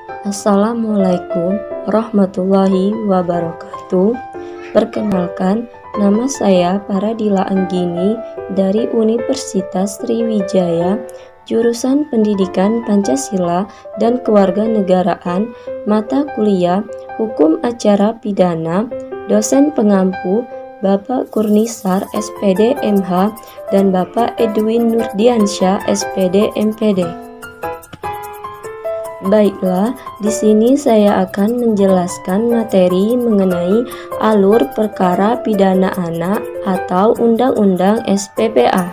Assalamualaikum warahmatullahi wabarakatuh. Perkenalkan, nama saya Paradila Anggini dari Universitas Sriwijaya, jurusan Pendidikan Pancasila dan Kewarganegaraan, mata kuliah Hukum Acara Pidana, dosen pengampu Bapak Kurnisar SPD MH dan Bapak Edwin Nurdiansyah SPD MPD. Baiklah, di sini saya akan menjelaskan materi mengenai alur perkara pidana anak atau Undang-Undang SPPA.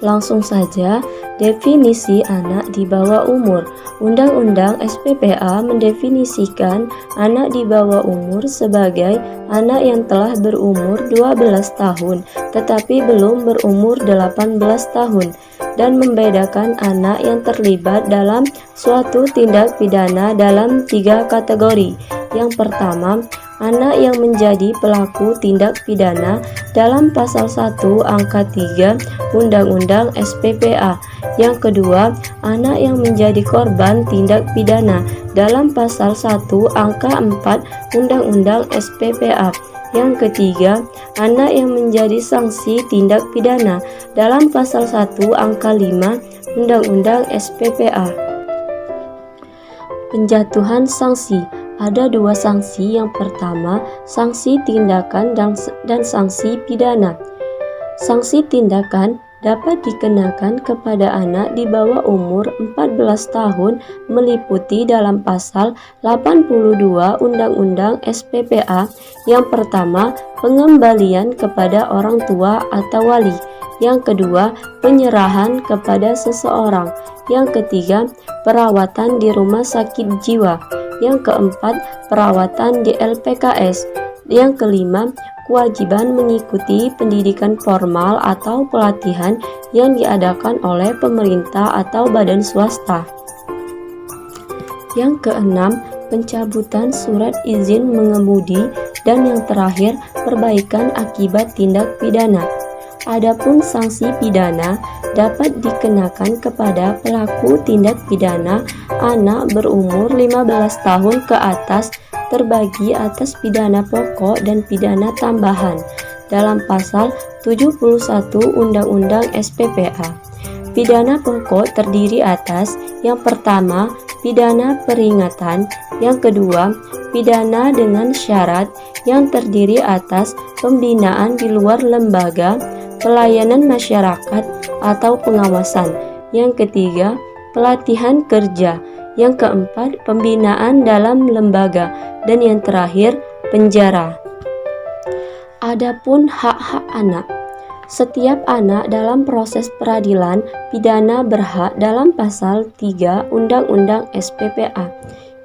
Langsung saja, definisi anak di bawah umur. Undang-Undang SPPA mendefinisikan anak di bawah umur sebagai anak yang telah berumur 12 tahun tetapi belum berumur 18 tahun dan membedakan anak yang terlibat dalam suatu tindak pidana dalam 3 kategori. Yang pertama, anak yang menjadi pelaku tindak pidana dalam pasal 1 angka 3 Undang-Undang SPPA. Yang kedua, anak yang menjadi korban tindak pidana dalam pasal 1 angka 4 Undang-Undang SPPA. Yang ketiga, anak yang menjadi sanksi tindak pidana dalam pasal 1 angka 5 Undang-Undang SPPA. Penjatuhan sanksi. Ada 2 sanksi. Yang pertama, sanksi tindakan dan sanksi pidana. Sanksi tindakan dapat dikenakan kepada anak di bawah umur 14 tahun meliputi dalam pasal 82 Undang-Undang SPPA. Yang pertama, pengembalian kepada orang tua atau wali. Yang kedua, penyerahan kepada seseorang. Yang ketiga, perawatan di rumah sakit jiwa. Yang keempat, perawatan di LPKS. Yang kelima, kewajiban mengikuti pendidikan formal atau pelatihan yang diadakan oleh pemerintah atau badan swasta. Yang keenam, pencabutan surat izin mengemudi. Dan yang terakhir, perbaikan akibat tindak pidana. Adapun sanksi pidana dapat dikenakan kepada pelaku tindak pidana anak berumur 15 tahun ke atas terbagi atas pidana pokok dan pidana tambahan dalam pasal 71 Undang-Undang SPPA. Pidana pokok terdiri atas yang pertama, pidana peringatan, yang kedua, pidana dengan syarat yang terdiri atas pembinaan di luar lembaga, pelayanan masyarakat atau pengawasan. Yang ketiga, pelatihan kerja. Yang keempat, pembinaan dalam lembaga. Dan yang terakhir, penjara. Adapun hak-hak anak. Setiap anak dalam proses peradilan pidana berhak dalam pasal 3 Undang-Undang SPPA.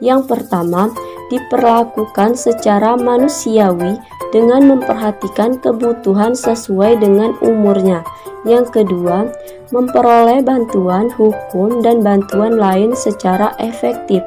Yang pertama, diperlakukan secara manusiawi dengan memperhatikan kebutuhan sesuai dengan umurnya. Yang kedua, memperoleh bantuan hukum dan bantuan lain secara efektif.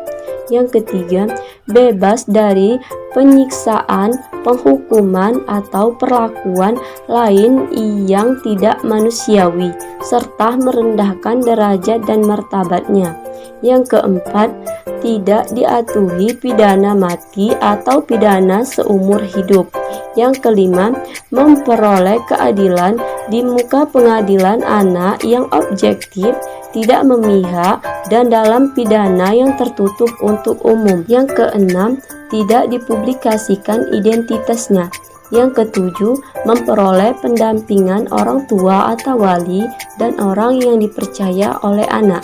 Yang ketiga, bebas dari penyiksaan, penghukuman, atau perlakuan lain yang tidak manusiawi, serta merendahkan derajat dan martabatnya. Yang keempat, tidak diatuhi pidana mati atau pidana seumur hidup. Yang kelima, memperoleh keadilan di muka pengadilan anak yang objektif, tidak memihak, dan dalam pidana yang tertutup untuk umum. Yang keenam, tidak dipublikasikan identitasnya. Yang ketujuh, memperoleh pendampingan orang tua atau wali dan orang yang dipercaya oleh anak.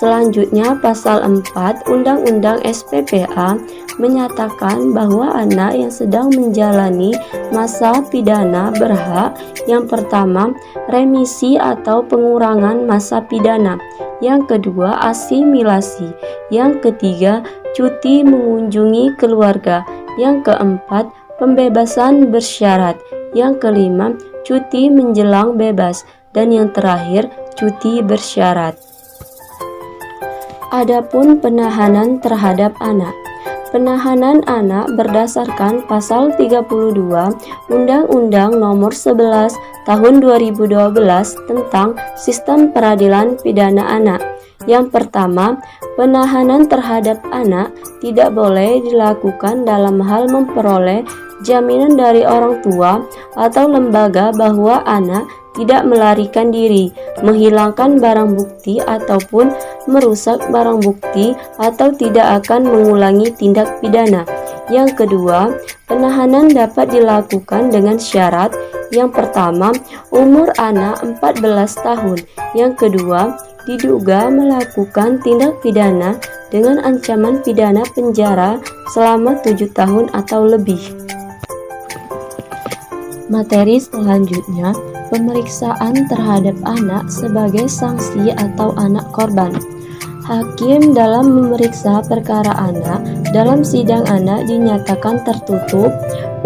Selanjutnya, pasal 4 Undang-Undang SPPA menyatakan bahwa anak yang sedang menjalani masa pidana berhak yang pertama, remisi atau pengurangan masa pidana. Yang kedua, asimilasi. Yang ketiga, cuti mengunjungi keluarga. Yang keempat, pembebasan bersyarat. Yang kelima, cuti menjelang bebas. Dan yang terakhir, cuti bersyarat. Adapun penahanan terhadap anak. Penahanan anak berdasarkan pasal 32 Undang-Undang Nomor 11 Tahun 2012 tentang Sistem Peradilan Pidana Anak. Yang pertama, Penahanan terhadap anak tidak boleh dilakukan dalam hal memperoleh jaminan dari orang tua atau lembaga bahwa anak tidak melarikan diri, menghilangkan barang bukti ataupun merusak barang bukti atau tidak akan mengulangi tindak pidana. Yang kedua, penahanan dapat dilakukan dengan syarat. Yang pertama, umur anak 14 tahun. Yang kedua, diduga melakukan tindak pidana dengan ancaman pidana penjara selama 7 tahun atau lebih. Materi selanjutnya, pemeriksaan terhadap anak sebagai saksi atau anak korban. Hakim dalam memeriksa perkara anak dalam sidang anak dinyatakan tertutup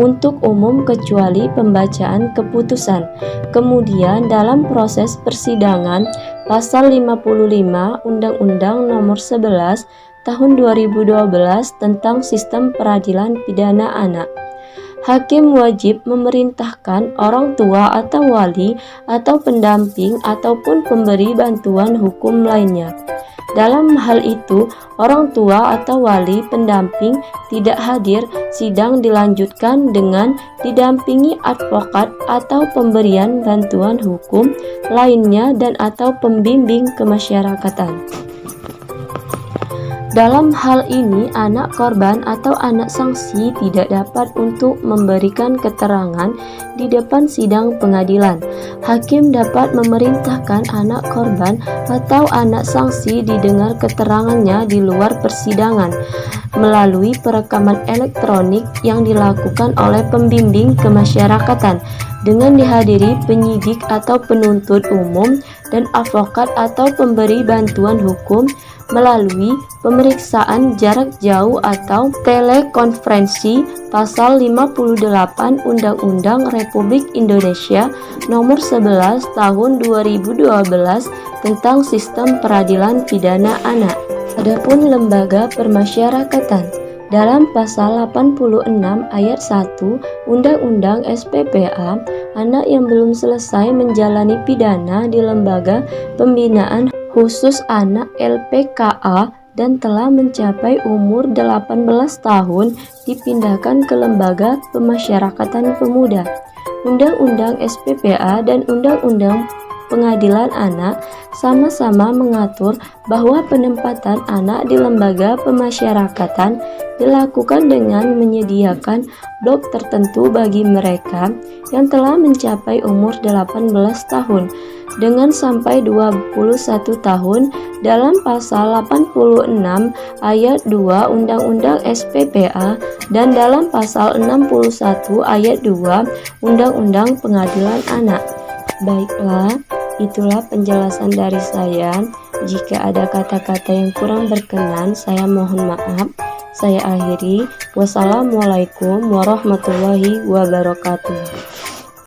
untuk umum kecuali pembacaan keputusan. Kemudian dalam proses persidangan, Pasal 55 Undang-Undang Nomor 11 Tahun 2012 tentang Sistem Peradilan Pidana Anak, hakim wajib memerintahkan orang tua atau wali atau pendamping ataupun pemberi bantuan hukum lainnya. Dalam hal itu, orang tua atau wali pendamping tidak hadir, sidang dilanjutkan dengan didampingi advokat atau pemberian bantuan hukum lainnya dan atau pembimbing kemasyarakatan. Dalam hal ini, anak korban atau anak saksi tidak dapat untuk memberikan keterangan di depan sidang pengadilan. Hakim dapat memerintahkan anak korban atau anak saksi didengar keterangannya di luar persidangan melalui perekaman elektronik yang dilakukan oleh pembimbing kemasyarakatan dengan dihadiri penyidik atau penuntut umum dan advokat atau pemberi bantuan hukum melalui pemeriksaan jarak jauh atau telekonferensi. Pasal 58 Undang-Undang Republik Indonesia Nomor 11 Tahun 2012 tentang Sistem Peradilan Pidana Anak. Adapun lembaga permasyarakatan, dalam pasal 86 ayat 1 Undang-Undang SPPA, anak yang belum selesai menjalani pidana di lembaga pembinaan khusus anak LPKA dan telah mencapai umur 18 tahun dipindahkan ke lembaga pemasyarakatan pemuda. Undang-Undang SPPA dan Undang-Undang Pengadilan Anak sama-sama mengatur bahwa penempatan anak di lembaga pemasyarakatan dilakukan dengan menyediakan blok tertentu bagi mereka yang telah mencapai umur 18 tahun dengan sampai 21 tahun dalam pasal 86 ayat 2 Undang-Undang SPPA dan dalam pasal 61 ayat 2 Undang-Undang Pengadilan Anak. Baiklah, itulah penjelasan dari saya. Jika ada kata-kata yang kurang berkenan, saya mohon maaf. Saya akhiri. Wassalamualaikum warahmatullahi wabarakatuh.